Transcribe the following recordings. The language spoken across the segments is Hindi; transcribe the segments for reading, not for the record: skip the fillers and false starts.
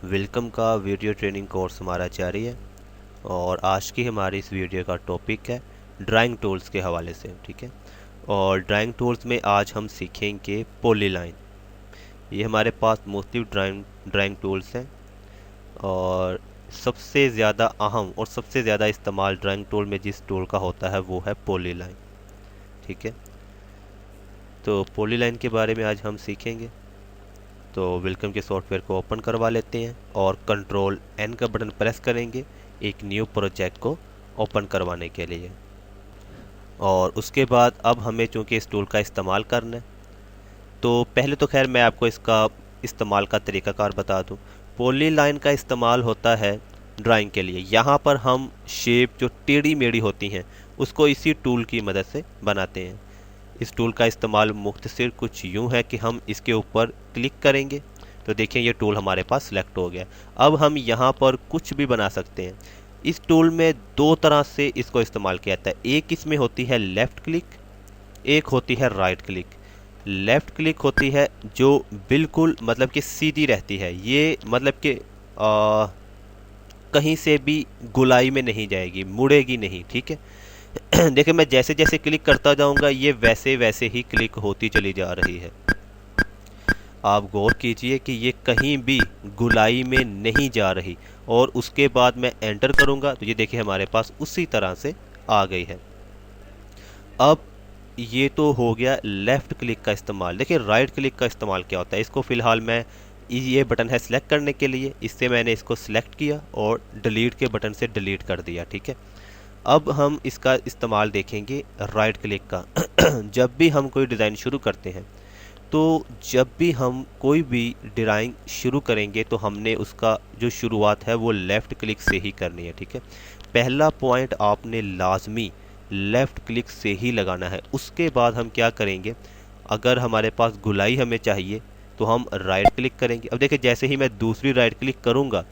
वेलकम का वीडियो ट्रेनिंग कोर्स हमारा जारी है और आज की हमारी इस वीडियो का टॉपिक है ड्राइंग टूल्स के हवाले से। ठीक है, और ड्राइंग टूल्स में आज हम सीखेंगे पॉलीलाइन। ये हमारे पास मुख्तलिफ ड्राइंग टूल्स हैं और सबसे ज़्यादा अहम और सबसे ज़्यादा इस्तेमाल ड्राइंग टूल में जिस टूल का होता है वो है पॉलीलाइन। ठीक है, तो पॉलीलाइन के बारे में आज हम सीखेंगे। तो वेलकम के सॉफ्टवेयर को ओपन करवा लेते हैं और कंट्रोल एन का बटन प्रेस करेंगे एक न्यू प्रोजेक्ट को ओपन करवाने के लिए। और उसके बाद अब हमें चूंकि इस टूल का इस्तेमाल करना है, तो पहले तो खैर मैं आपको इसका इस्तेमाल का तरीक़ाकार बता दूं। पॉलीलाइन का इस्तेमाल होता है ड्राइंग के लिए। यहाँ पर हम शेप जो टेढ़ी मेढ़ी होती हैं उसको इसी टूल की मदद से बनाते हैं। इस टूल का इस्तेमाल मुख्तसर कुछ यूँ है कि हम इसके ऊपर क्लिक करेंगे तो देखिए ये टूल हमारे पास सिलेक्ट हो गया। अब हम यहाँ पर कुछ भी बना सकते हैं। इस टूल में दो तरह से इसको इस्तेमाल किया जाता है। एक इसमें होती है लेफ़्ट क्लिक, एक होती है राइट क्लिक। लेफ़्ट क्लिक होती है जो बिल्कुल मतलब कि सीधी रहती है, ये मतलब कि कहीं से भी गुलाई में नहीं जाएगी, मुड़ेगी नहीं। ठीक है, देखिए मैं जैसे जैसे क्लिक करता जाऊंगा ये वैसे वैसे ही क्लिक होती चली जा रही है। आप गौर कीजिए कि ये कहीं भी गुलाई में नहीं जा रही। और उसके बाद मैं एंटर करूंगा तो ये देखिए हमारे पास उसी तरह से आ गई है। अब ये तो हो गया लेफ़्ट क्लिक का इस्तेमाल। देखिए राइट क्लिक का इस्तेमाल क्या होता है, इसको फ़िलहाल मैं ये बटन है सिलेक्ट करने के लिए, इससे मैंने इसको सिलेक्ट किया और डिलीट के बटन से डिलीट कर दिया। ठीक है, अब हम इसका इस्तेमाल देखेंगे राइट क्लिक का। जब भी हम कोई डिज़ाइन शुरू करते हैं, तो जब भी हम कोई भी ड्राइंग शुरू करेंगे तो हमने उसका जो शुरुआत है वो लेफ़्ट क्लिक से ही करनी है। ठीक है, पहला पॉइंट आपने लाजमी लेफ़्ट क्लिक से ही लगाना है। उसके बाद हम क्या करेंगे, अगर हमारे पास गुलाई हमें चाहिए तो हम राइट क्लिक करेंगे। अब देखिए जैसे ही मैं दूसरी राइट क्लिक करूँगा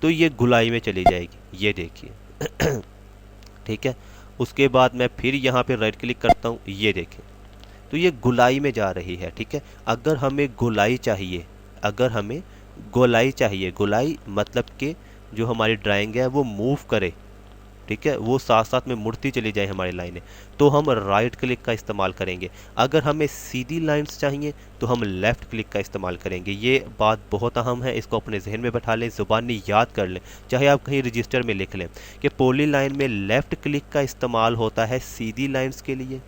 तो ये गुलाई में चली जाएगी, ये देखिए। ठीक है, उसके बाद मैं फिर यहाँ पे राइट क्लिक करता हूँ, ये देखें तो ये गुलाई में जा रही है। ठीक है, अगर हमें गुलाई चाहिए, अगर हमें गोलाई चाहिए, गुलाई मतलब कि जो हमारी ड्राइंग है वो मूव करे, ठीक है, वो साथ साथ में मुड़ती चली जाए हमारी लाइनें, तो हम राइट क्लिक का इस्तेमाल करेंगे। अगर हमें सीधी लाइंस चाहिए तो हम लेफ़्ट क्लिक का इस्तेमाल करेंगे। ये बात बहुत अहम है, इसको अपने जहन में बैठा लें, ज़ुबानी याद कर लें, चाहे आप कहीं रजिस्टर में लिख लें कि पॉलीलाइन में लेफ़्ट क्लिक का इस्तेमाल होता है सीधी लाइन्स के लिए।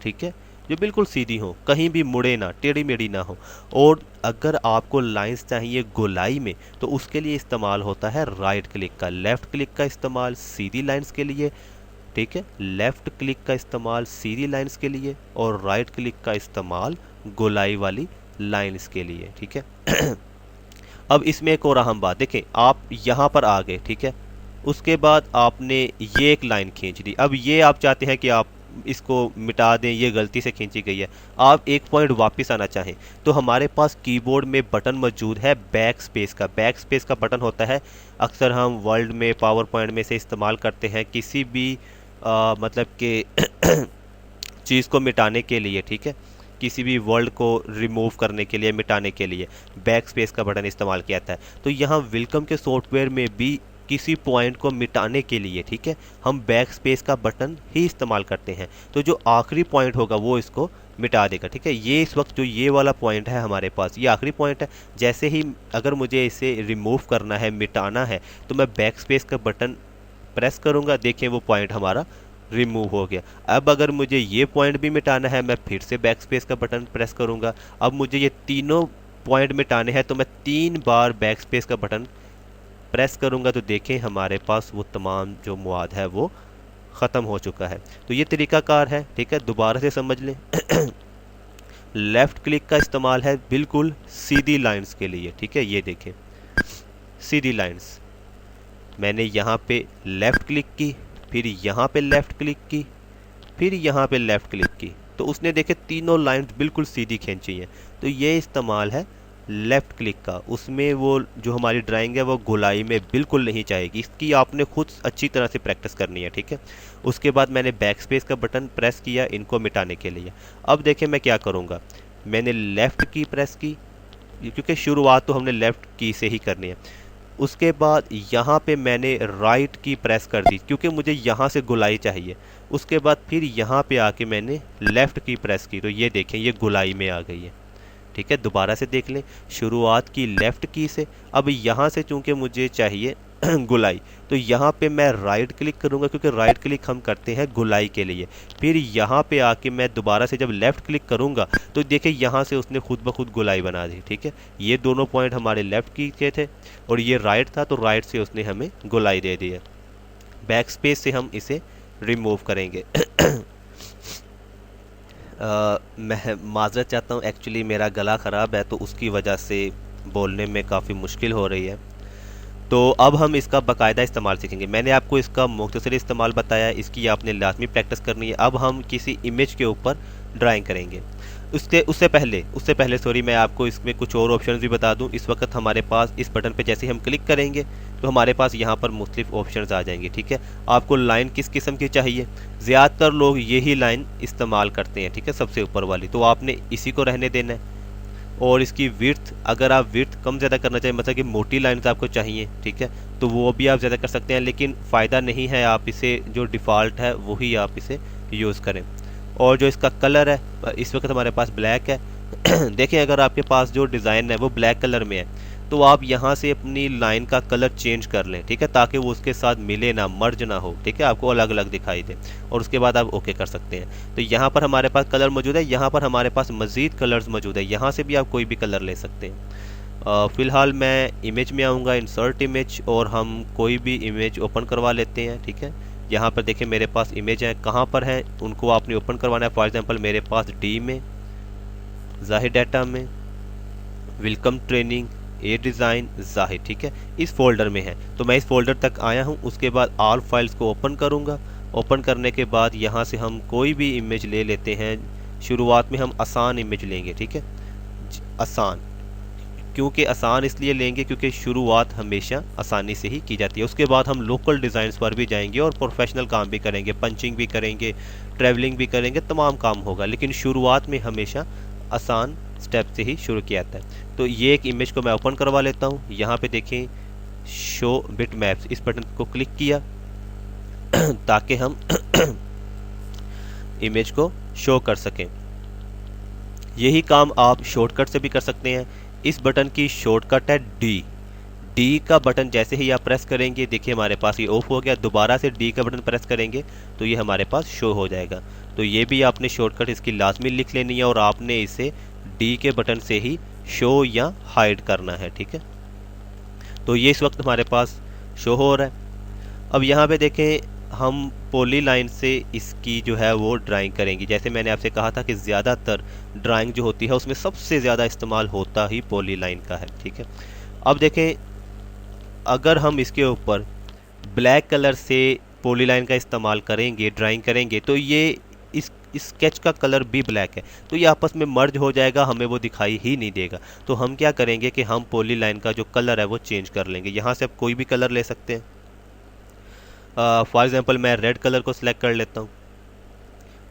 ठीक है, जो बिल्कुल सीधी हो, कहीं भी मुड़े ना, टेढ़ी मेढ़ी ना हो। और अगर आपको लाइंस चाहिए गोलाई में तो उसके लिए इस्तेमाल होता है राइट क्लिक का। लेफ़्ट क्लिक का इस्तेमाल सीधी लाइंस के लिए, ठीक है, लेफ़्ट क्लिक का इस्तेमाल सीधी लाइंस के लिए और राइट क्लिक का इस्तेमाल गोलाई वाली लाइंस के लिए। ठीक है। अब इसमें एक और अहम बात देखें, आप यहाँ पर आ गए, ठीक है, उसके बाद आपने ये एक लाइन खींच दी। अब ये आप चाहते हैं कि आप इसको मिटा दें, ये गलती से खींची गई है, आप एक पॉइंट वापस आना चाहें तो हमारे पास कीबोर्ड में बटन मौजूद है बैक स्पेस का। बैक स्पेस का बटन होता है, अक्सर हम वर्ल्ड में पावर पॉइंट में से इस्तेमाल करते हैं किसी भी मतलब कि चीज़ को मिटाने के लिए। ठीक है, किसी भी वर्ल्ड को रिमूव करने के लिए, मिटाने के लिए बैक स्पेस का बटन इस्तेमाल किया जाता है। तो यहाँ वेलकम के सॉफ्टवेयर में भी किसी पॉइंट को मिटाने के लिए, ठीक है, हम बैक स्पेस का बटन ही इस्तेमाल करते हैं। तो जो आखिरी पॉइंट होगा वो इसको मिटा देगा। ठीक है, ये इस वक्त जो ये वाला पॉइंट है हमारे पास, ये आखिरी पॉइंट है। जैसे ही अगर मुझे इसे रिमूव करना है, मिटाना है, तो मैं बैक स्पेस का बटन प्रेस करूँगा, देखें वो पॉइंट हमारा रिमूव हो गया। अब अगर मुझे ये पॉइंट भी मिटाना है, मैं फिर से बैक स्पेस का बटन प्रेस करूँगा। अब मुझे ये तीनों पॉइंट मिटाने हैं तो मैं 3 बार बैक स्पेस का बटन प्रेस करूंगा, तो देखें हमारे पास वो तमाम जो मवाद है वो ख़त्म हो चुका है। तो ये तरीक़ाकार है। ठीक है, दोबारा से समझ लें। लेफ़्ट क्लिक का इस्तेमाल है बिल्कुल सीधी लाइंस के लिए। ठीक है, ये देखें सीधी लाइंस, मैंने यहाँ पे लेफ़्ट क्लिक की, फिर यहाँ पे लेफ़्ट क्लिक की, फिर यहाँ पे लेफ़्ट क्लिक की, तो उसने देखे तीनों लाइंस बिल्कुल सीधी खींची हैं। तो ये इस्तेमाल है लेफ़्ट क्लिक का। उसमें वो जो हमारी ड्राइंग है वो गोलाई में बिल्कुल नहीं जाएगी। इसकी आपने खुद अच्छी तरह से प्रैक्टिस करनी है। ठीक है, उसके बाद मैंने बैक स्पेस का बटन प्रेस किया इनको मिटाने के लिए। अब देखें मैं क्या करूँगा, मैंने लेफ़्ट की प्रेस की, क्योंकि शुरुआत तो हमने लेफ़्ट की से ही करनी है। उसके बाद यहाँ पे मैंने राइट की प्रेस कर दी क्योंकि मुझे यहाँ से गोलाई चाहिए। उसके बाद फिर यहाँ पे आके मैंने लेफ़्ट की प्रेस की, तो ये देखें ये गोलाई में आ गई है। ठीक है, दोबारा से देख लें, शुरुआत की लेफ़्ट की से, अब यहाँ से चूंकि मुझे चाहिए गुलाई, तो यहाँ पे मैं राइट क्लिक करूँगा क्योंकि राइट क्लिक हम करते हैं गुलाई के लिए। फिर यहाँ पे आके मैं दोबारा से जब लेफ़्ट क्लिक करूँगा तो देखिए यहाँ से उसने खुद ब खुद गुलाई बना दी। ठीक है, ये दोनों पॉइंट हमारे लेफ़्ट की के थे और ये राइट था, तो राइट से उसने हमें गुलाई दे दी है। बैक स्पेस से हम इसे रिमूव करेंगे। मैं माजरत चाहता हूँ, एक्चुअली मेरा गला ख़राब है तो उसकी वजह से बोलने में काफ़ी मुश्किल हो रही है। तो अब हम इसका बाकायदा इस्तेमाल सीखेंगे। मैंने आपको इसका मुख्तसर इस्तेमाल बताया, इसकी आपने लाजमी प्रैक्टिस करनी है। अब हम किसी इमेज के ऊपर ड्राइंग करेंगे। उससे पहले सॉरी, मैं आपको इसमें कुछ और ऑप्शन भी बता दूं। इस वक्त हमारे पास इस बटन पे जैसे हम क्लिक करेंगे तो हमारे पास यहाँ पर मुख्तलिफ ऑप्शंस आ जाएंगे। ठीक है, आपको लाइन किस किस्म की चाहिए, ज़्यादातर लोग यही लाइन इस्तेमाल करते हैं। ठीक है, सबसे ऊपर वाली, तो आपने इसी को रहने देना है। और इसकी विड्थ, अगर आप विड्थ कम ज़्यादा करना चाहिए, मतलब कि मोटी लाइन्स आपको चाहिए, ठीक है, तो वो भी आप ज़्यादा कर सकते हैं, लेकिन फ़ायदा नहीं है, आप इसे जो डिफ़ॉल्ट है वही आप इसे यूज़ करें। और जो इसका कलर है, इस वक्त हमारे पास ब्लैक है। देखें, अगर आपके पास जो डिज़ाइन है वो ब्लैक कलर में है तो आप यहाँ से अपनी लाइन का कलर चेंज कर लें। ठीक है, ताकि वो उसके साथ मिले ना, मर्ज ना हो। ठीक है, आपको अलग अलग दिखाई दे, और उसके बाद आप ओके कर सकते हैं। तो यहाँ पर हमारे पास कलर मौजूद है, यहाँ पर हमारे पास मज़ीद कलर्स मौजूद है, यहाँ से भी आप कोई भी कलर ले सकते हैं। फ़िलहाल मैं इमेज में आऊँगा, इंसर्ट इमेज, और हम कोई भी इमेज ओपन करवा लेते हैं। ठीक है, यहाँ पर देखें मेरे पास इमेज है, कहाँ पर है उनको आपने ओपन करवाना है। फॉर एग्जांपल मेरे पास डी में, ज़ाहिर डाटा में, वेलकम ट्रेनिंग, ए डिज़ाइन, ज़ाहिर, ठीक है, इस फोल्डर में है। तो मैं इस फोल्डर तक आया हूँ। उसके बाद ऑल फाइल्स को ओपन करूँगा। ओपन करने के बाद यहाँ से हम कोई भी इमेज ले लेते हैं। शुरुआत में हम आसान इमेज लेंगे। ठीक है, आसान, क्योंकि आसान इसलिए लेंगे क्योंकि शुरुआत हमेशा आसानी से ही की जाती है। उसके बाद हम लोकल डिज़ाइंस पर भी जाएंगे और प्रोफेशनल काम भी करेंगे, पंचिंग भी करेंगे, ट्रैवलिंग भी करेंगे, तमाम काम होगा, लेकिन शुरुआत में हमेशा आसान स्टेप से ही शुरू किया जाता है। तो ये एक इमेज को मैं ओपन करवा लेता हूँ। यहाँ पे देखें शो बिट मैप्स, इस बटन को क्लिक किया ताकि हम इमेज को शो कर सकें। यही काम आप शॉर्टकट से भी कर सकते हैं। इस बटन की शॉर्टकट है डी का बटन जैसे ही आप प्रेस करेंगे, देखिए हमारे पास ये ऑफ हो गया। दोबारा से डी का बटन प्रेस करेंगे तो ये हमारे पास शो हो जाएगा। तो ये भी आपने शॉर्टकट इसकी लाजमी लिख लेनी है और आपने इसे डी के बटन से ही शो या हाइड करना है। ठीक है, तो ये इस वक्त हमारे पास शो हो रहा है। अब यहाँ पे देखें हम पॉली लाइन से इसकी जो है वो ड्राइंग करेंगे। जैसे मैंने आपसे कहा था कि ज़्यादातर ड्राइंग जो होती है उसमें सबसे ज़्यादा इस्तेमाल होता ही पॉली लाइन का है। ठीक है, अब देखें अगर हम इसके ऊपर ब्लैक कलर से पॉली लाइन का इस्तेमाल करेंगे, ड्राइंग करेंगे, तो ये इस स्केच का कलर भी ब्लैक है, तो ये आपस में मर्ज हो जाएगा, हमें वो दिखाई ही नहीं देगा। तो हम क्या करेंगे कि हम पॉली लाइन का जो कलर है वो चेंज कर लेंगे। यहाँ से आप कोई भी कलर ले सकते हैं। फॉर एग्जांपल मैं रेड कलर को सिलेक्ट कर लेता हूँ।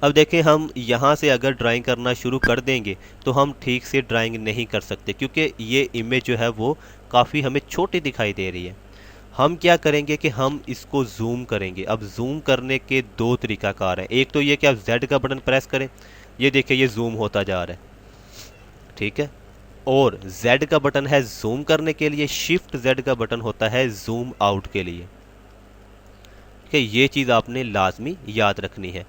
अब देखें हम यहाँ से अगर ड्राइंग करना शुरू कर देंगे तो हम ठीक से ड्राइंग नहीं कर सकते, क्योंकि ये इमेज जो है वो काफ़ी हमें छोटी दिखाई दे रही है। हम क्या करेंगे कि हम इसको जूम करेंगे। अब जूम करने के दो तरीकाकार हैं। एक तो ये कि आप Z का बटन प्रेस करें, ये देखिए ये जूम होता जा रहा है। ठीक है, और Z का बटन है जूम करने के लिए, शिफ्ट Z का बटन होता है जूम आउट के लिए। ठीक है, ये चीज़ आपने लाजमी याद रखनी है।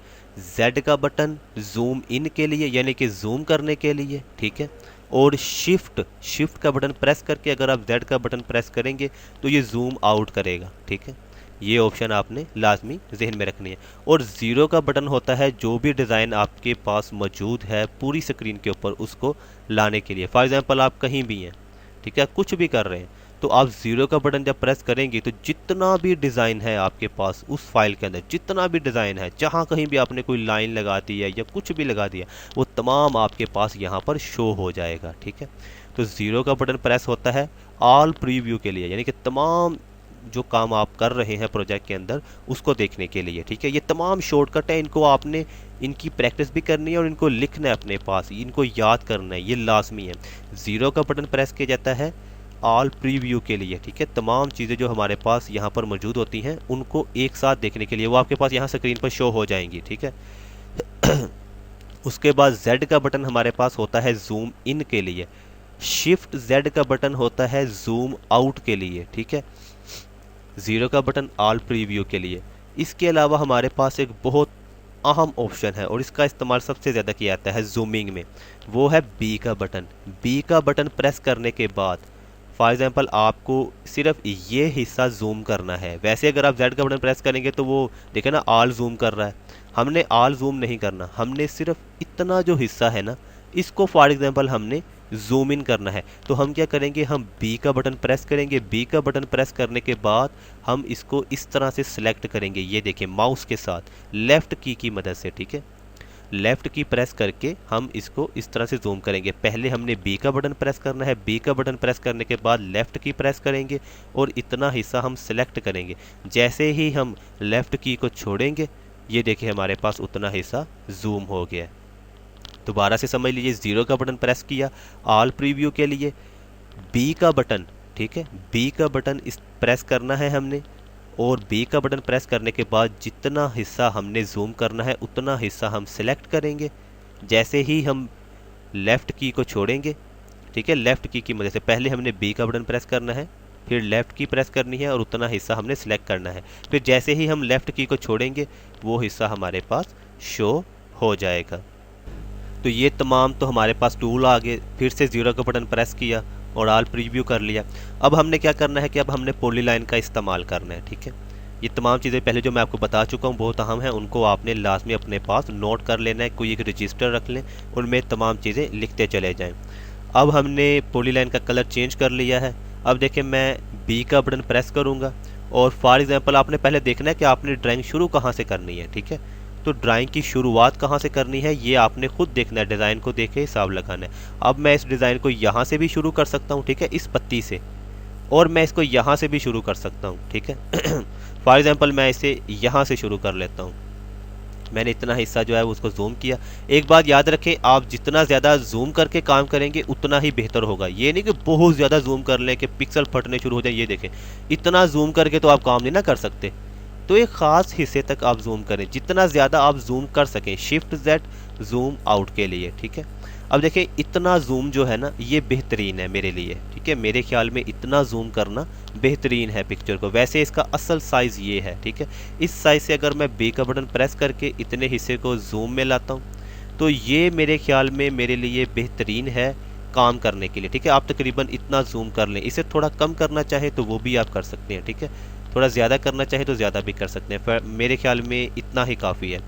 Z का बटन जूम इन के लिए, यानी कि जूम करने के लिए। ठीक है, और शिफ्ट का बटन प्रेस करके अगर आप Z का बटन प्रेस करेंगे तो ये जूम आउट करेगा। ठीक है, ये ऑप्शन आपने लाजमी जहन में रखनी है। और 0 का बटन होता है जो भी डिज़ाइन आपके पास मौजूद है पूरी स्क्रीन के ऊपर उसको लाने के लिए। फॉर एग्जांपल आप कहीं भी हैं, ठीक है, कुछ भी कर रहे हैं, तो आप 0 का बटन जब प्रेस करेंगे तो जितना भी डिज़ाइन है आपके पास उस फाइल के अंदर, जितना भी डिज़ाइन है, जहाँ कहीं भी आपने कोई लाइन लगा दी है या कुछ भी लगा दिया, वो तमाम आपके पास यहाँ पर शो हो जाएगा। ठीक है, तो 0 का बटन प्रेस होता है ऑल प्रीव्यू के लिए, यानी कि तमाम जो काम आप कर रहे हैं प्रोजेक्ट के अंदर उसको देखने के लिए। ठीक है, ये तमाम शॉर्टकट है, इनको आपने इनकी प्रैक्टिस भी करनी है और इनको लिखना है अपने पास, इनको याद करना है, ये लाजमी है। 0 का बटन प्रेस किया जाता है ऑल प्रीव्यू के लिए, ठीक है। तमाम चीज़ें जो हमारे पास यहाँ पर मौजूद होती हैं उनको एक साथ देखने के लिए वो आपके पास यहाँ स्क्रीन पर शो हो जाएंगी, ठीक है। उसके बाद Z का बटन हमारे पास होता है जूम इन के लिए, शिफ्ट Z का बटन होता है जूम आउट के लिए, ठीक है। 0 का बटन ऑल प्रीव्यू के लिए। इसके अलावा हमारे पास एक बहुत अहम ऑप्शन है और इसका इस्तेमाल सबसे ज़्यादा किया जाता है जूमिंग में, वो है B का बटन। B का बटन प्रेस करने के बाद फॉर एग्जांपल आपको सिर्फ ये हिस्सा जूम करना है। वैसे अगर आप Z का बटन प्रेस करेंगे तो वो देखे ना ऑल जूम कर रहा है, हमने ऑल जूम नहीं करना, हमने सिर्फ इतना जो हिस्सा है ना इसको फॉर एग्जांपल हमने जूम इन करना है। तो हम क्या करेंगे, हम B का बटन प्रेस करेंगे। B का बटन प्रेस करने के बाद हम इसको इस तरह से सिलेक्ट करेंगे, ये देखिए माउस के साथ लेफ़्ट की मदद से, ठीक है। लेफ़्ट की प्रेस करके हम इसको इस तरह से जूम करेंगे। पहले हमने B का बटन प्रेस करना है, B का बटन प्रेस करने के बाद लेफ़्ट की प्रेस करेंगे और इतना हिस्सा हम सिलेक्ट करेंगे। जैसे ही हम लेफ़्ट की को छोड़ेंगे ये देखिए हमारे पास उतना हिस्सा जूम हो गया। दोबारा से समझ लीजिए, 0 का बटन प्रेस किया ऑल प्रीव्यू के लिए, B का बटन, ठीक है, B का बटन इस प्रेस करना है हमने और B का बटन प्रेस करने के बाद जितना हिस्सा हमने जूम करना है उतना हिस्सा हम सिलेक्ट करेंगे। जैसे ही हम लेफ़्ट की को छोड़ेंगे, ठीक है, लेफ़्ट की मदद से पहले हमने B का बटन प्रेस करना है, फिर लेफ़्ट की प्रेस करनी है और उतना हिस्सा हमने सिलेक्ट करना है। फिर जैसे ही हम लेफ़्ट की को छोड़ेंगे वो हिस्सा हमारे पास शो हो जाएगा। तो ये तमाम तो हमारे पास टूल आ गए। फिर से 0 का बटन प्रेस किया और ऑल प्रीव्यू कर लिया। अब हमने क्या करना है कि अब हमने पॉलीलाइन का इस्तेमाल करना है, ठीक है। ये तमाम चीज़ें पहले जो मैं आपको बता चुका हूँ बहुत अहम है, उनको आपने लाजमी अपने पास नोट कर लेना है। कोई एक रजिस्टर रख लें, उनमें तमाम चीज़ें लिखते चले जाएँ। अब हमने पॉलीलाइन का कलर चेंज कर लिया है। अब देखिए मैं B का बटन प्रेस करूँगा और फॉर एग्जांपल आपने पहले देखना है कि आपने ड्राइंग शुरू कहाँ से करनी है, ठीक है। तो ड्राइंग की शुरुआत कहाँ से करनी है ये आपने खुद देखना है, डिज़ाइन को देख के हिसाब लगाना है। अब मैं इस डिज़ाइन को यहाँ से भी शुरू कर सकता हूँ, ठीक है, इस पत्ती से, और मैं इसको यहाँ से भी शुरू कर सकता हूँ, ठीक है। फॉर एग्जांपल मैं इसे यहाँ से शुरू कर लेता हूँ। मैंने इतना हिस्सा जो है उसको जूम किया। एक बात याद रखें, आप जितना ज़्यादा जूम करके काम करेंगे उतना ही बेहतर होगा। ये नहीं कि बहुत ज़्यादा जूम कर लें कि पिक्सल फटने शुरू हो जाए। ये देखें, इतना जूम करके तो आप काम नहीं ना कर सकते। तो एक ख़ास हिस्से तक आप जूम करें, जितना ज़्यादा आप जूम कर सकें। शिफ्ट Z जूम आउट के लिए, ठीक है। अब देखें इतना जूम जो है ना ये बेहतरीन है मेरे लिए, ठीक है। मेरे ख्याल में इतना जूम करना बेहतरीन है पिक्चर को। वैसे इसका असल साइज़ ये है, ठीक है। इस साइज़ से अगर मैं B का बटन प्रेस करके इतने हिस्से को जूम में लाता हूँ तो ये मेरे ख्याल में मेरे लिए बेहतरीन है काम करने के लिए, ठीक है। आप तकरीबन इतना जूम कर लें। इसे थोड़ा कम करना चाहे तो वो भी आप कर सकते हैं, ठीक है। थोड़ा ज़्यादा करना चाहे तो ज़्यादा भी कर सकते हैं। मेरे ख्याल में इतना ही काफ़ी है।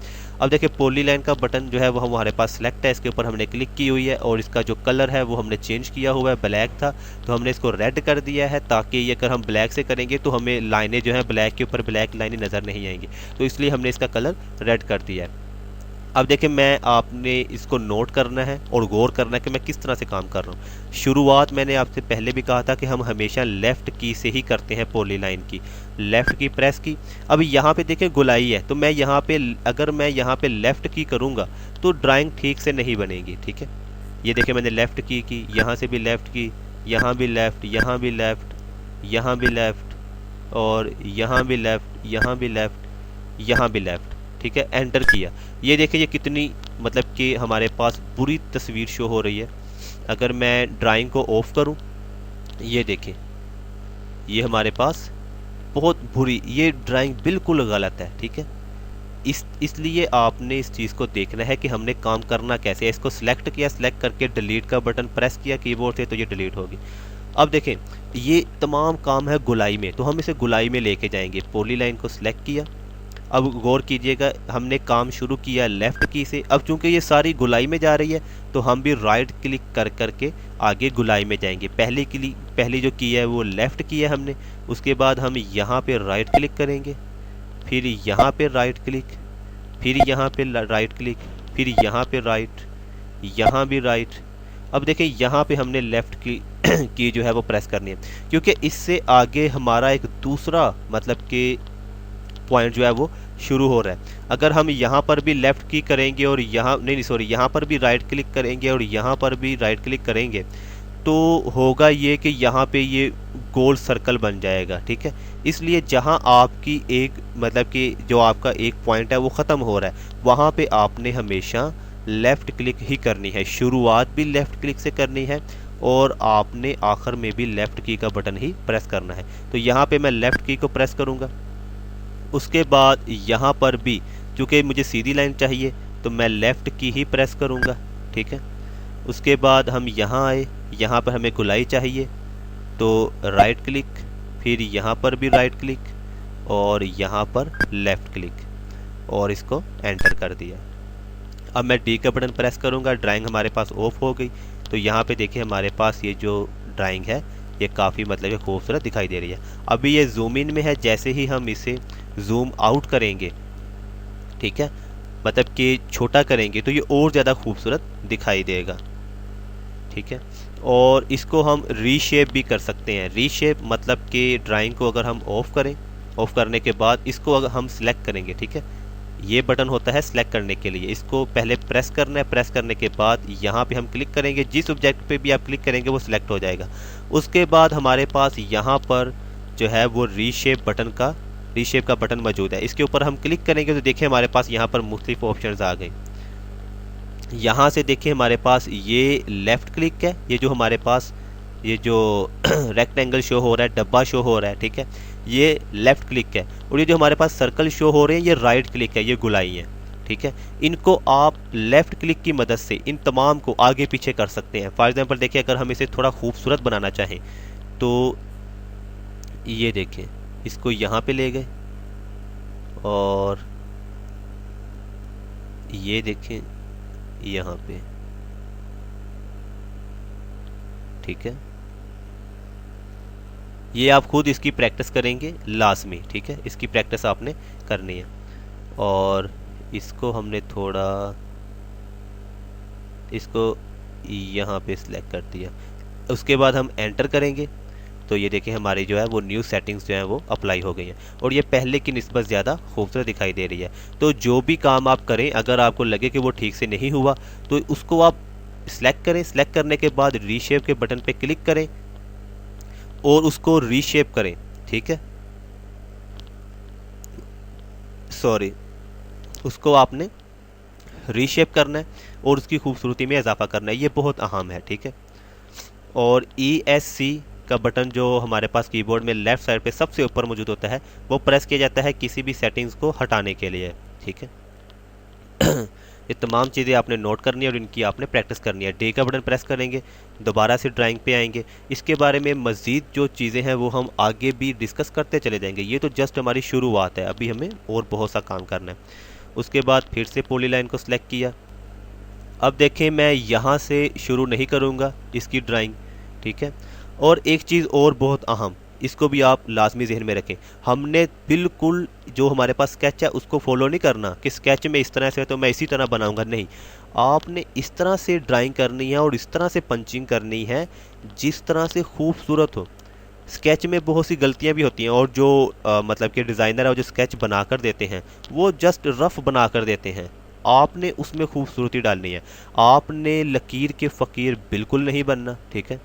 अब देखिए पॉलीलाइन का बटन जो है वो हमारे पास सिलेक्ट है, इसके ऊपर हमने क्लिक की हुई है और इसका जो कलर है वो हमने चेंज किया हुआ है। ब्लैक था तो हमने इसको रेड कर दिया है, ताकि ये अगर हम ब्लैक से करेंगे तो हमें लाइनें जो है ब्लैक के ऊपर ब्लैक लाइनें नज़र नहीं आएंगी, तो इसलिए हमने इसका कलर रेड कर दिया है। अब देखिए मैं आपने इसको नोट करना है और गौर करना है कि मैं किस तरह से काम कर रहा हूँ। शुरुआत मैंने आपसे पहले भी कहा था कि हम हमेशा लेफ़्ट की से ही करते हैं पॉलीलाइन की। लेफ़्ट की प्रेस की। अब यहाँ पे देखें गुलाई है, तो मैं यहाँ पे अगर मैं यहाँ पे लेफ़्ट की करूँगा तो ड्राइंग ठीक से नहीं बनेगी, ठीक है। ये देखिए मैंने लेफ़्ट की, यहाँ से भी लेफ़्ट की, यहाँ भी लेफ़्ट, यहाँ भी लेफ़्ट, यहाँ भी लेफ़्ट और यहाँ भी लेफ़्ट, यहाँ भी लेफ़्ट, यहाँ भी लेफ़्ट, ठीक है। एंटर किया। ये देखिए ये कितनी मतलब कि हमारे पास बुरी तस्वीर शो हो रही है। अगर मैं ड्राइंग को ऑफ करूं, ये देखें ये हमारे पास बहुत बुरी, ये ड्राइंग बिल्कुल गलत है, ठीक है। इसलिए आपने इस चीज़ को देखना है कि हमने काम करना कैसे है। इसको सिलेक्ट किया, सिलेक्ट करके डिलीट का बटन प्रेस किया कीबोर्ड से तो ये डिलीट होगी। अब देखें ये तमाम काम है गुलाई में, तो हम इसे गुलाई में लेके जाएंगे। पॉलीलाइन को सिलेक्ट किया। अब गौर कीजिएगा हमने काम शुरू किया लेफ़्ट की से। अब चूंकि ये सारी गुलाई में जा रही है तो हम भी राइट क्लिक कर करके आगे गुलाई में जाएंगे। पहली जो की है वो लेफ़्ट की है हमने, उसके बाद हम यहाँ पे राइट क्लिक करेंगे, फिर यहाँ पे राइट क्लिक, फिर यहाँ पे राइट क्लिक, फिर यहाँ पे राइट, यहाँ भी राइट। अब देखिए यहाँ पे हमने लेफ़्ट की जो है वो प्रेस करनी है, क्योंकि इससे आगे हमारा एक दूसरा मतलब कि पॉइंट जो है वो शुरू हो रहा है। अगर हम यहाँ पर भी लेफ़्ट की करेंगे और यहाँ नहीं सॉरी यहाँ पर भी राइट क्लिक करेंगे और यहाँ पर भी राइट क्लिक करेंगे तो होगा ये कि यहाँ पे ये गोल सर्कल बन जाएगा, ठीक है। इसलिए जहाँ आपकी एक मतलब कि जो आपका एक पॉइंट है वो ख़त्म हो रहा है, वहाँ पे आपने हमेशा लेफ़्ट क्लिक ही करनी है। शुरुआत भी लेफ़्ट क्लिक से करनी है और आपने आखिर में भी लेफ़्ट की का बटन ही प्रेस करना है। तो यहाँ पे मैं लेफ़्ट की को प्रेस करूँगा। उसके बाद यहाँ पर भी चूँकि मुझे सीधी लाइन चाहिए तो मैं लेफ़्ट की ही प्रेस करूँगा, ठीक है। उसके बाद हम यहाँ आए, यहाँ पर हमें गोलाई चाहिए तो राइट क्लिक, फिर यहाँ पर भी राइट क्लिक और यहाँ पर लेफ़्ट क्लिक और इसको एंटर कर दिया। अब मैं डी का बटन प्रेस करूँगा, ड्राइंग हमारे पास ऑफ हो गई। तो यहाँ पे देखिए हमारे पास ये जो ड्राइंग है ये काफ़ी मतलब कि खूबसूरत दिखाई दे रही है। अभी ये जूम इन में है, जैसे ही हम इसे जूम आउट करेंगे, ठीक है, मतलब कि छोटा करेंगे तो ये और ज़्यादा खूबसूरत दिखाई देगा, ठीक है। और इसको हम रीशेप भी कर सकते हैं। रीशेप मतलब कि ड्राइंग को अगर हम ऑफ करें, ऑफ करने के बाद इसको अगर हम सिलेक्ट करेंगे, ठीक है, ये बटन होता है सिलेक्ट करने के लिए। इसको पहले प्रेस करना है, प्रेस करने के बाद यहाँ पे हम क्लिक करेंगे, जिस ऑब्जेक्ट पे भी आप क्लिक करेंगे वो सिलेक्ट हो जाएगा। उसके बाद हमारे पास यहाँ पर जो है वो रीशेप का बटन मौजूद है। इसके ऊपर हम क्लिक करेंगे तो देखिए हमारे पास यहाँ पर मुख्तलिफ ऑप्शंस आ गए। यहाँ से देखिए हमारे पास ये लेफ़्ट क्लिक है, ये जो हमारे पास ये जो रेक्टेंगल शो हो रहा है, डब्बा शो हो रहा है, ठीक है, ये लेफ़्ट क्लिक है। और ये जो हमारे पास सर्कल शो हो रहे हैं ये राइट क्लिक है, ये गुलाई है, ठीक है। इनको आप लेफ़्ट क्लिक की मदद से इन तमाम को आगे पीछे कर सकते हैं। फॉर एग्जांपल देखिए अगर हम इसे थोड़ा खूबसूरत बनाना चाहें तो ये देखिए इसको यहाँ पे ले गए और ये देखें यहाँ पे, ठीक है। ये आप खुद इसकी प्रैक्टिस करेंगे लाजमी, ठीक है, इसकी प्रैक्टिस आपने करनी है। और इसको हमने थोड़ा इसको यहाँ पे सिलेक्ट कर दिया। उसके बाद हम एंटर करेंगे तो ये देखिए हमारी जो है वो न्यू सेटिंग्स जो है वो अप्लाई हो गई हैं और ये पहले की निस्बत ज़्यादा खूबसूरत दिखाई दे रही है। तो जो भी काम आप करें अगर आपको लगे कि वो ठीक से नहीं हुआ तो उसको आप सिलेक्ट करें। सिलेक्ट करने के बाद रीशेप के बटन पे क्लिक करें और उसको रीशेप करें, ठीक है, सॉरी, उसको आपने रीशेप करना है और उसकी खूबसूरती में इजाफा करना है। ये बहुत अहम है, ठीक है। और ESC का बटन जो हमारे पास कीबोर्ड में लेफ़्ट साइड पे सबसे ऊपर मौजूद होता है वो प्रेस किया जाता है किसी भी सेटिंग्स को हटाने के लिए, ठीक है। ये तमाम चीज़ें आपने नोट करनी है और इनकी आपने प्रैक्टिस करनी है। डी का बटन प्रेस करेंगे, दोबारा से ड्राइंग पे आएंगे। इसके बारे में मज़ीद जो चीज़ें हैं वो हम आगे भी डिस्कस करते चले जाएंगे। ये तो जस्ट हमारी शुरुआत है, अभी हमें और बहुत सा काम करना है। उसके बाद फिर से पॉलीलाइन को सिलेक्ट किया। अब देखें मैं यहाँ से शुरू नहीं करूँगा इसकी ड्राइंग, ठीक है। और एक चीज़ और बहुत अहम, इसको भी आप लाजमी जहन में रखें, हमने बिल्कुल जो हमारे पास स्केच है उसको फॉलो नहीं करना कि स्केच में इस तरह से है तो मैं इसी तरह बनाऊंगा। नहीं, आपने इस तरह से ड्राइंग करनी है और इस तरह से पंचिंग करनी है जिस तरह से खूबसूरत हो। स्केच में बहुत सी गलतियां भी होती हैं और जो मतलब कि डिज़ाइनर है जो स्केच बना कर देते हैं वो जस्ट रफ बना कर देते हैं। आपने उसमें खूबसूरती डालनी है, आपने लकीर के फ़कीर बिल्कुल नहीं बनना, ठीक है।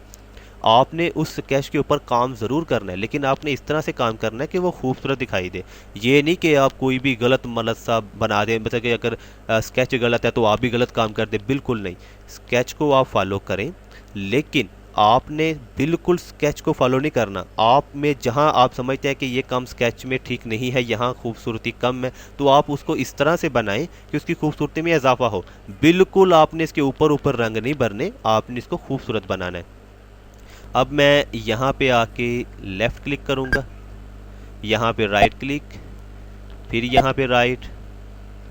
आपने उस स्केच के ऊपर काम ज़रूर करना है लेकिन आपने इस तरह से काम करना है कि वो खूबसूरत दिखाई दे। ये नहीं कि आप कोई भी गलत मलत सा बना दें, मतलब कि अगर स्केच गलत है तो आप भी गलत काम कर दें, बिल्कुल नहीं। स्केच को आप फॉलो करें लेकिन आपने बिल्कुल स्केच को फॉलो नहीं करना। आप में जहां आप समझते हैं कि ये काम स्केच में ठीक नहीं है, यहाँ खूबसूरती कम है, तो आप उसको इस तरह से बनाएं कि उसकी खूबसूरती में इजाफा हो। बिल्कुल आपने इसके ऊपर ऊपर रंग नहीं भरने, आपने इसको खूबसूरत बनाना है। अब मैं यहाँ पे आके लेफ़्ट क्लिक करूँगा, यहाँ पे राइट क्लिक, फिर यहाँ पे राइट,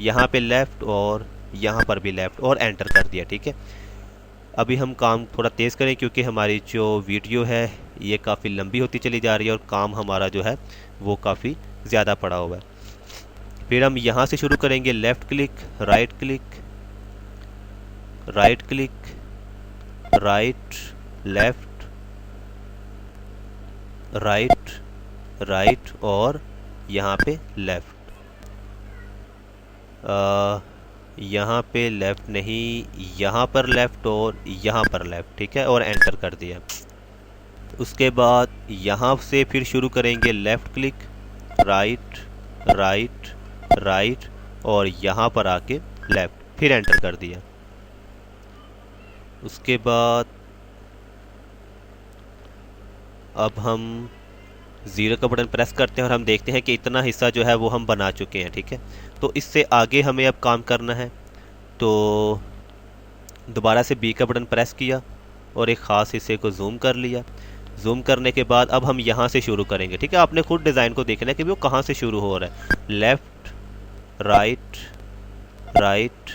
यहाँ पे लेफ़्ट और यहाँ पर भी लेफ़्ट और एंटर कर दिया, ठीक है। अभी हम काम थोड़ा तेज़ करें क्योंकि हमारी जो वीडियो है ये काफ़ी लंबी होती चली जा रही है और काम हमारा जो है वो काफ़ी ज़्यादा पड़ा हुआ है। फिर हम यहाँ से शुरू करेंगे, left click, right click, right click, right, left, right, right और यहाँ पे लेफ़्ट। यहाँ पे लेफ़्ट नहीं, यहाँ पर लेफ़्ट और यहाँ पर लेफ़्ट, ठीक है, और एंटर कर दिया। उसके बाद यहाँ से फिर शुरू करेंगे left click, right right right और यहाँ पर आके लेफ़्ट, फिर एंटर कर दिया। उसके बाद अब हम 0 का बटन प्रेस करते हैं और हम देखते हैं कि इतना हिस्सा जो है वो हम बना चुके हैं, ठीक है। तो इससे आगे हमें अब काम करना है, तो दोबारा से B का बटन प्रेस किया और एक ख़ास हिस्से को जूम कर लिया। जूम करने के बाद अब हम यहाँ से शुरू करेंगे, ठीक है। आपने खुद डिज़ाइन को देखना है कि वो कहाँ से शुरू हो रहा है। लेफ़्ट राइट राइट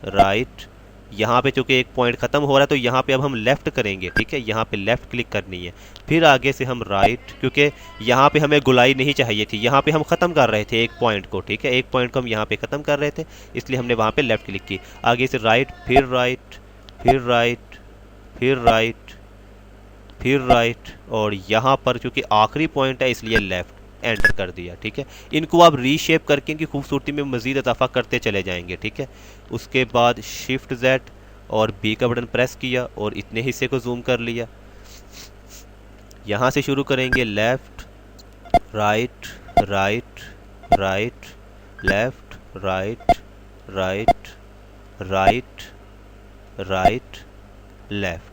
राइट, यहाँ पे चूँकि एक पॉइंट ख़त्म हो रहा है तो यहाँ पे अब हम लेफ़्ट करेंगे, ठीक है। यहाँ पे लेफ़्ट क्लिक करनी है, फिर आगे से हम राइट, क्योंकि यहाँ पे हमें गुलाई नहीं चाहिए थी, यहाँ पे हम ख़त्म कर रहे थे एक पॉइंट को, ठीक है। एक पॉइंट को हम यहाँ पे ख़त्म कर रहे थे, इसलिए हमने वहाँ पे लेफ़्ट क्लिक की। आगे से राइट, फिर राइट, फिर राइट, फिर राइट, फिर राइट और यहाँ पर चूँकि आखिरी पॉइंट है इसलिए लेफ़्ट, एंटर कर दिया, ठीक है। इनको आप रीशेप करके इनकी खूबसूरती में मज़ीद इजाफा करते चले जाएंगे, ठीक है। उसके बाद शिफ्ट Z और B का बटन प्रेस किया और इतने हिस्से को जूम कर लिया। यहाँ से शुरू करेंगे left right right right, left right right right right left.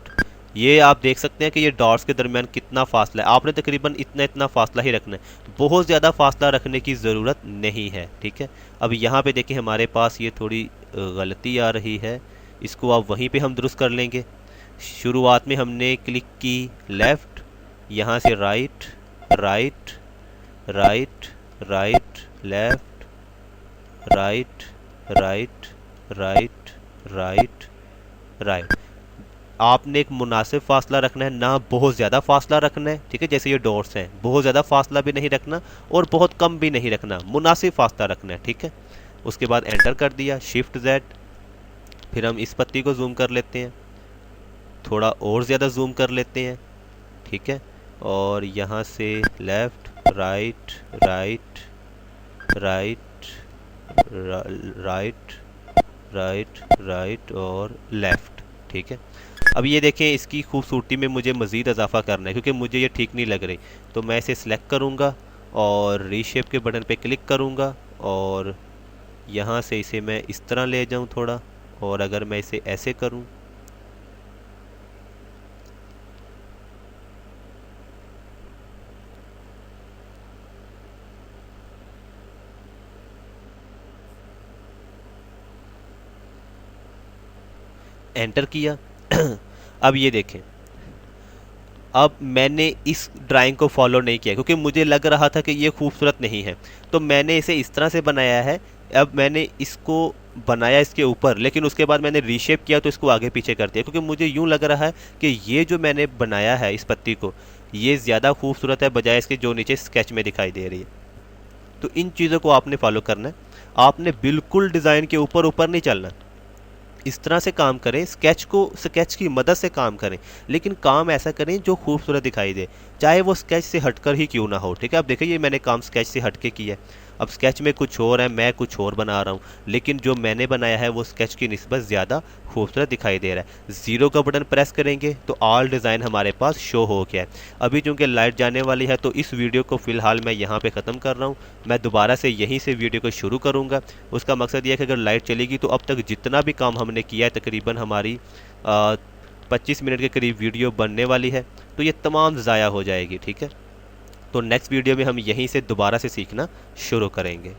ये आप देख सकते हैं कि ये डॉट्स के दरमियान कितना फासला है। आपने तकरीबन इतना फासला ही रखना है, बहुत ज़्यादा फासला रखने की ज़रूरत नहीं है, ठीक है। अब यहाँ पे देखिए हमारे पास ये थोड़ी गलती आ रही है, इसको आप वहीं पे हम दुरुस्त कर लेंगे। शुरुआत में हमने क्लिक की लेफ़्ट, यहाँ से right right right right left, right right right right right. आपने एक मुनासिब फासला रखना है, ना बहुत ज़्यादा फासला रखना है, ठीक है। जैसे ये डॉट्स हैं, बहुत ज़्यादा फासला भी नहीं रखना और बहुत कम भी नहीं रखना, मुनासिब फासला रखना है, ठीक है। उसके बाद एंटर कर दिया, शिफ्ट Z, फिर हम इस पत्ती को जूम कर लेते हैं, थोड़ा और ज़्यादा जूम कर लेते हैं, ठीक है। और यहाँ से left right right right right right right और लेफ़्ट, ठीक है। अब ये देखें, इसकी खूबसूरती में मुझे मज़ीद इजाफा करना है क्योंकि मुझे ये ठीक नहीं लग रही, तो मैं इसे सिलेक्ट करूँगा और रीशेप के बटन पे क्लिक करूँगा और यहाँ से इसे मैं इस तरह ले जाऊँ थोड़ा, और अगर मैं इसे ऐसे करूँ एंटर किया। अब ये देखें, अब मैंने इस ड्राइंग को फॉलो नहीं किया क्योंकि मुझे लग रहा था कि ये खूबसूरत नहीं है, तो मैंने इसे इस तरह से बनाया है। अब मैंने इसको बनाया इसके ऊपर, लेकिन उसके बाद मैंने रीशेप किया तो इसको आगे पीछे कर दिया क्योंकि मुझे यूँ लग रहा है कि ये जो मैंने बनाया है इस पत्ती को, ये ज़्यादा खूबसूरत है बजाय इसके जो नीचे स्केच में दिखाई दे रही है। तो इन चीज़ों को आपने फॉलो करना है, आपने बिल्कुल डिज़ाइन के ऊपर ऊपर नहीं चलना, इस तरह से काम करें, स्केच की मदद से काम करें, लेकिन काम ऐसा करें जो खूबसूरत दिखाई दे, चाहे वो स्केच से हटकर ही क्यों ना हो, ठीक है। अब देखिए ये मैंने काम स्केच से हटके किया है, अब स्केच में कुछ और है, मैं कुछ और बना रहा हूँ, लेकिन जो मैंने बनाया है वो स्केच की निस्बत ज़्यादा खूबसूरत दिखाई दे रहा है। 0 का बटन प्रेस करेंगे तो ऑल डिज़ाइन हमारे पास शो हो गया है। अभी चूँकि लाइट जाने वाली है तो इस वीडियो को फ़िलहाल मैं यहाँ पे ख़त्म कर रहा हूँ, मैं दोबारा से यहीं से वीडियो को शुरू करूँगा। उसका मकसद यह है कि अगर लाइट चलेगी तो अब तक जितना भी काम हमने किया है, तकरीबन हमारी 25 मिनट के करीब वीडियो बनने वाली है, तो ये तमाम ज़ाया हो जाएगी, ठीक है। तो नेक्स्ट वीडियो में हम यहीं से दोबारा से सीखना शुरू करेंगे।